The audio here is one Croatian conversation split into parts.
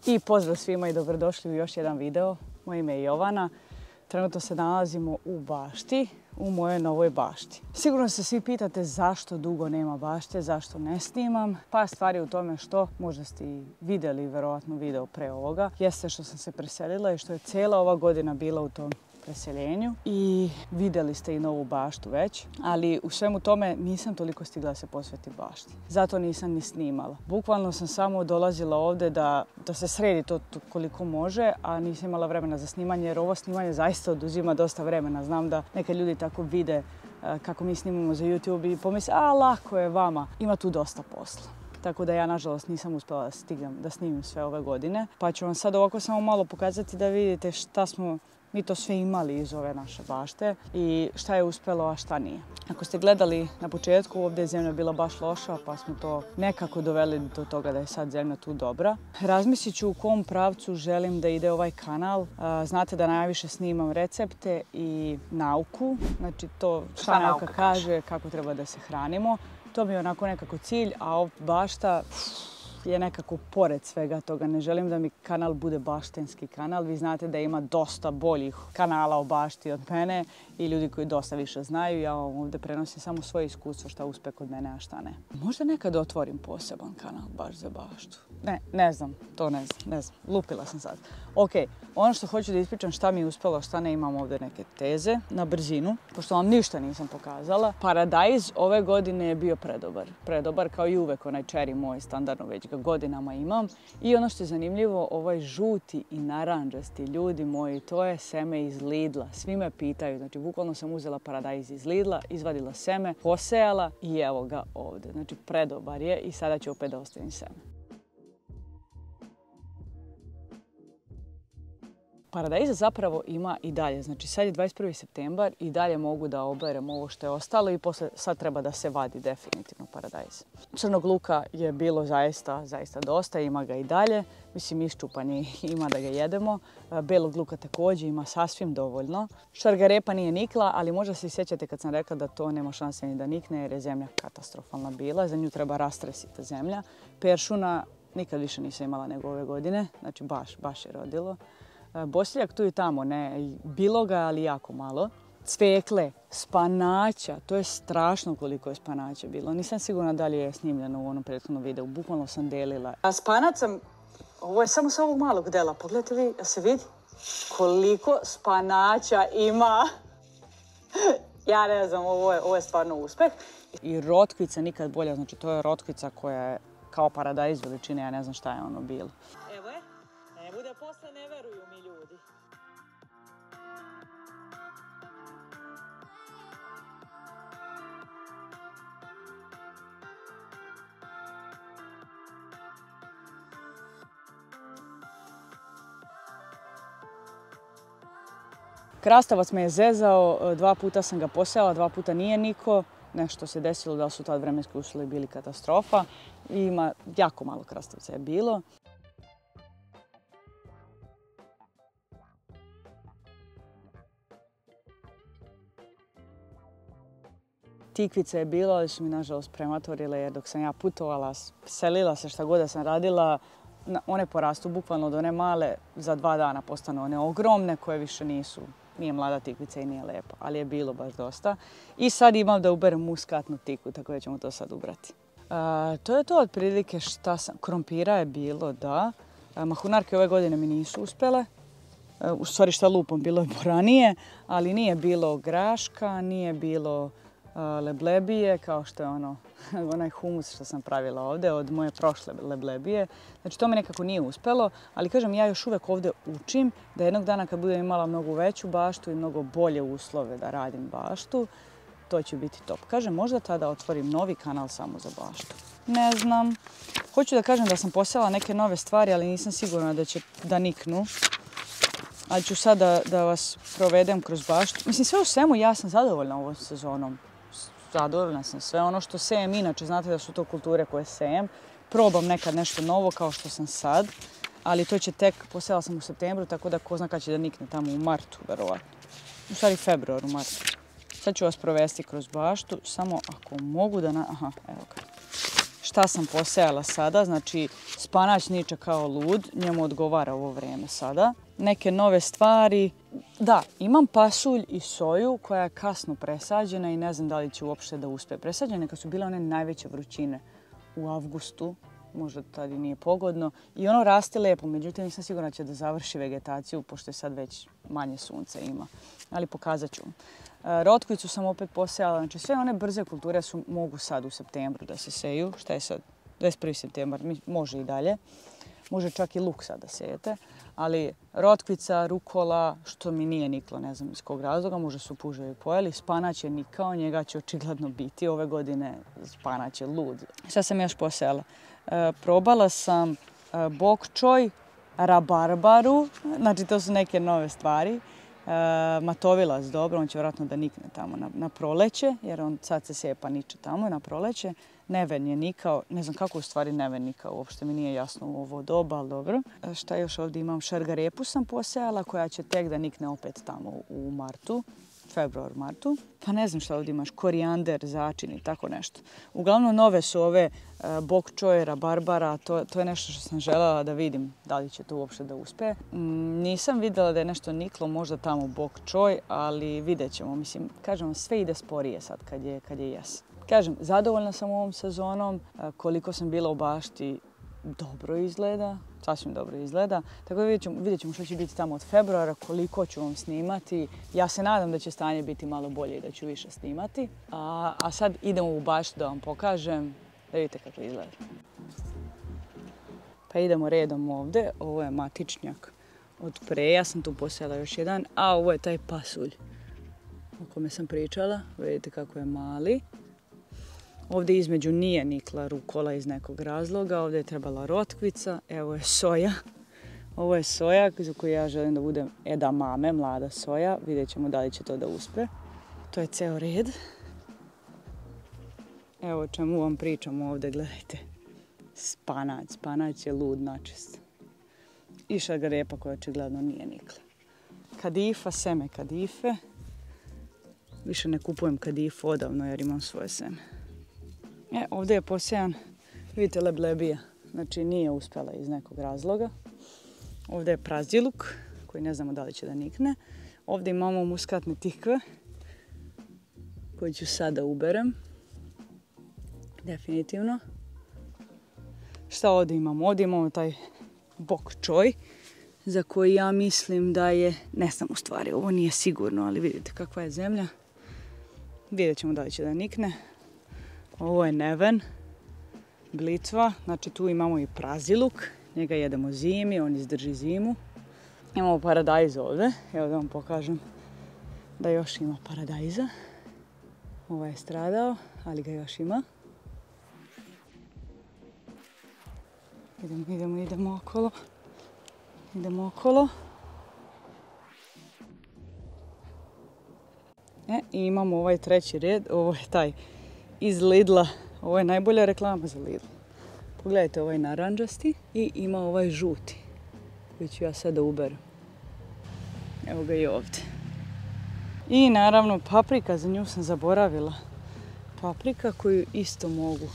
I pozdrav svima i dobrodošli u još jedan video. Moje ime je Jovana. Trenutno se nalazimo u bašti, u mojoj novoj bašti. Sigurno se svi pitate zašto dugo nema bašte, zašto ne snimam. Par stvari u tome što, možda ste i vidjeli verovatno video pre ovoga, jeste što sam se preselila i što je cijela ova godina bila u tom preseljenju i vidjeli ste i novu baštu već, ali u svemu tome nisam toliko stigla da se posveti bašti. Zato nisam ni snimala. Bukvalno sam samo dolazila ovdje da se sredi to koliko može, a nisam imala vremena za snimanje jer ovo snimanje zaista oduzima dosta vremena. Znam da neke ljudi tako vide kako mi snimamo za YouTube i pomisle, lako je vama. Ima tu dosta posla. Tako da ja, nažalost, nisam uspjela da snimim sve ove godine. Pa ću vam sad ovako samo malo pokazati da vidite šta smo mi to sve imali iz ove naše bašte i šta je uspjelo, a šta nije. Ako ste gledali na početku, ovdje je zemlja bila baš loša, pa smo to nekako doveli do toga da je sad zemlja tu dobra. Razmislit ću u kom pravcu želim da ide ovaj kanal. Znate da najviše snimam recepte i nauku. Znači to šta nauka kaže, kako treba da se hranimo. To mi je onako nekako cilj, a ova bašta je nekako pored svega toga. Ne želim da mi kanal bude baštenski kanal. Vi znate da ima dosta boljih kanala o bašti od mene i ljudi koji dosta više znaju. Ja vam ovdje prenosim samo svoje iskustvo šta uspe kod mene, a šta ne. Možda nekad otvorim poseban kanal baš za baštu. Ne znam, lupila sam sad. Ok, ono što hoću da ispričam šta mi je uspjelo, šta ne, imam ovdje neke teze na brzinu, pošto vam ništa nisam pokazala. Paradajz ove godine je bio predobar. Predobar kao i uvek, onaj čeri moj, standardno već ga godinama imam. I ono što je zanimljivo, ovaj žuti i naranđasti, ljudi moji, to je seme iz Lidla. Svi me pitaju, znači bukvalno sam uzela paradajz iz Lidla, izvadila seme, posejala i evo ga ovdje. Znači predobar je i sada ću opet da ostavim seme. Paradajza zapravo ima i dalje, znači sad je 21. septembar i dalje mogu da oberem ovo što je ostalo i posle sad treba da se vadi definitivno paradajz. Crnog luka je bilo zaista dosta, ima ga i dalje, mislim iščupan je, ima da ga jedemo. Belog luka također ima sasvim dovoljno. Šargarepa nije nikla, ali možda se sjećate kad sam rekla da to nema šanse ni da nikne jer je zemlja katastrofalna bila, za nju treba rastresiti zemlja. Peršuna nikad više nisam imala nego ove godine, znači baš je rodilo. Bosiljak tu i tamo, ne, bilo ga, ali jako malo. Cvekle, spanaća, to je strašno koliko je spanaća bilo. Nisam sigurna da li je snimljeno u onom prethodnom videu, bukvalno sam delila. A spanac sam, ovo je samo sa ovog malog dela, pogledajte vi, da se vidi koliko spanaća ima. Ja ne znam, ovo je stvarno uspeh. I rotkvica nikad bolja, znači to je rotkvica koja je kao paradajz veličine, ja ne znam šta je ono bilo. Evo je, ne bude posle, ne veruju mi ljudi. Krastavac me je zezao, 2 puta sam ga posejala, 2 puta nije niko. Nešto se desilo da su tad vremenski uslovi bili katastrofa. I ima jako malo krastavca je bilo. Tikvice je bilo, ali su mi nažalost prematorile jer dok sam ja putovala, selila se šta god da sam radila, one porastu bukvalno od one male, za 2 dana postanu one ogromne koje više nije mlada tikvica i nije lepa, ali je bilo baš dosta. I sad imam da uberem muskatnu tikvu, tako da ćemo to sad ubrati. To je to otprilike šta sam. Krompira je bilo, da. Mahunarke ove godine mi nisu uspjele. U stvari šta lupom, bilo je ranije, ali nije bilo graška, nije bilo leblebije, kao što je onaj humus što sam pravila ovdje od moje prošle leblebije. Znači to me nekako nije uspjelo, ali kažem ja još uvijek ovdje učim da jednog dana kad budem imala mnogo veću baštu i mnogo bolje uslove da radim baštu, to će biti top. Kažem, možda tada otvorim novi kanal samo za baštu. Ne znam. Hoću da kažem da sam posejala neke nove stvari, ali nisam sigurna da niknu. Ali ću sad da vas provedem kroz baštu. Mislim, sve u svemu ja sam zadovoljna ovom sezonom. Zadovoljna sam sve ono što sejem. Inače, znate da su to kulture koje sejem. Probam nekad nešto novo kao što sam sad. Ali to će tek, posejala sam u septembru, tako da ko zna kad će da nikne tamo u martu, verovatno. U stvari februaru, martu. Sad ću vas provesti kroz baštu, samo ako mogu da... Aha, evo ga. šta sam posejala sada. Znači, spanać niče kao lud, njemu odgovara ovo vrijeme sada. Neke nove stvari. Da, imam pasulj i soju koja je kasno presađena i ne znam da li će uopšte da uspe. Presađene kad su bile one najveće vrućine u avgustu, možda tad i nije pogodno. I ono raste lijepo, međutim nisam sigurna će da završi vegetaciju, pošto je sad već manje sunca ima. Ali pokazat ću. Rotkvicu sam opet posejala, znači sve one brze kulture mogu sad u septembru da se seju. Šta je sad? 21. septembar, može i dalje. Može čak i luk sad da sejete. Ali rotkvica, rukola, što mi nije niklo, ne znam iz kog razloga, možda su puževi pojeli. Spanać je nikao, njega će očigledno biti. Ove godine spanać je lud. Šta sam još posejala? Probala sam bok čoj, rabarbaru, znači to su neke nove stvari. Matovilac, dobro, on će vjerojatno da nikne tamo na proleće, jer on sad se seje pa niče tamo na proleće. Neven je nikao, ne znam kako u stvari neven nikao, uopšte mi nije jasno u ovo doba, ali dobro. Šta još ovdje imam? Šargarepu sam posejala koja će tek da nikne opet tamo u martu, februar-martu. Pa ne znam šta ovdje imaš, korijander, začin i tako nešto. Uglavnom nove su ove bok čoje, rabarbara, to je nešto što sam željela da vidim da li će to uopšte da uspe. Nisam vidjela da je nešto niklo, možda tamo bok čoj, ali vidjet ćemo. Mislim, kažem, sve ide sporije sad kad je jesen. Kažem, zadovoljna sam ovom sezonom, koliko sam bila u bašti, dobro izgleda, sasvim dobro izgleda. Tako da vidjet ćemo što će biti tamo od februara, koliko ću vam snimati. Ja se nadam da će stanje biti malo bolje i da ću više snimati. A sad idemo u baštu da vam pokažem, da vidite kako izgleda. Pa idemo redom ovdje, ovo je matičnjak od pre, ja sam tu posejala još jedan, a ovo je taj pasulj o kome sam pričala, vidite kako je mali. Ovdje između nije nikla rukola iz nekog razloga, ovdje je trebala rotkvica, evo je soja. Ovo je soja za koju ja želim da bude edamame, mlada soja, vidjet ćemo da li će to da uspe. To je ceo red. Evo o čemu vam pričam ovdje, gledajte. Spanać je lud načist. I šargarepa koja očigledno nije nikla. Kadifa, seme kadife. Više ne kupujem kadifu odavno jer imam svoje seme. Ovdje je posejan, vidite, leblebija, znači nije uspjela iz nekog razloga. Ovdje je praziluk, koji ne znamo da li će da nikne. Ovdje imamo muskatne tikve, koje ću sada uberem. Definitivno. Šta ovdje imamo? Ovdje imamo taj bok čoj, za koji ja mislim da je, ne znam u stvari, ovo nije sigurno, ali vidite kakva je zemlja. Vidjet ćemo da li će da nikne. Ovo je neven, blitva, znači tu imamo i praziluk, njega jedemo zimi, on izdrži zimu. Imamo paradajz ovdje, evo da vam pokažem da još ima paradajza. Ovaj je stradao, ali ga još ima. Idemo okolo. Idemo okolo. I imamo ovaj treći red, ovo je taj iz Lidla. Ovo je najbolja reklama za Lidl. Pogledajte, ovaj naranđasti i ima ovaj žuti koji ću ja sada uberem. Evo ga i ovdje. I naravno paprika, za nju sam zaboravila. Paprika koju isto mogu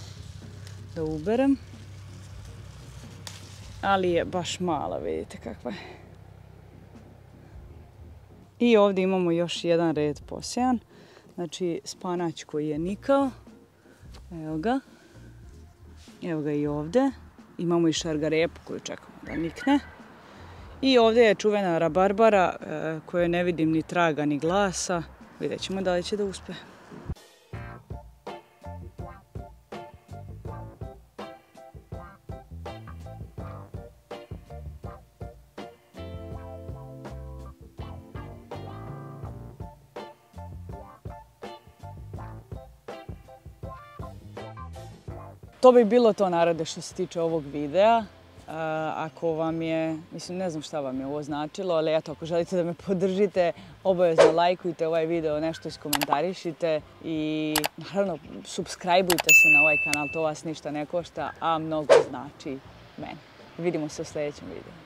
da uberem. Ali je baš mala, vidite kakva je. I ovdje imamo još jedan red posejan. Znači spanać koji je nikao. Evo ga. Evo ga i ovdje. Imamo i šargarepu koju čekamo da nikne. I ovdje je čuvena rabarbara koju ne vidim ni traga ni glasa. Vidjet ćemo da li će da uspe. To bi bilo to, narode, što se tiče ovog videa. Ako vam je, mislim, ne znam šta vam je ovo značilo, ali eto, ako želite da me podržite, obavezno lajkujte ovaj video, nešto iskomentarišite i naravno subscribeujte se na ovaj kanal, to vas ništa ne košta, a mnogo znači meni. Vidimo se u sljedećem videu.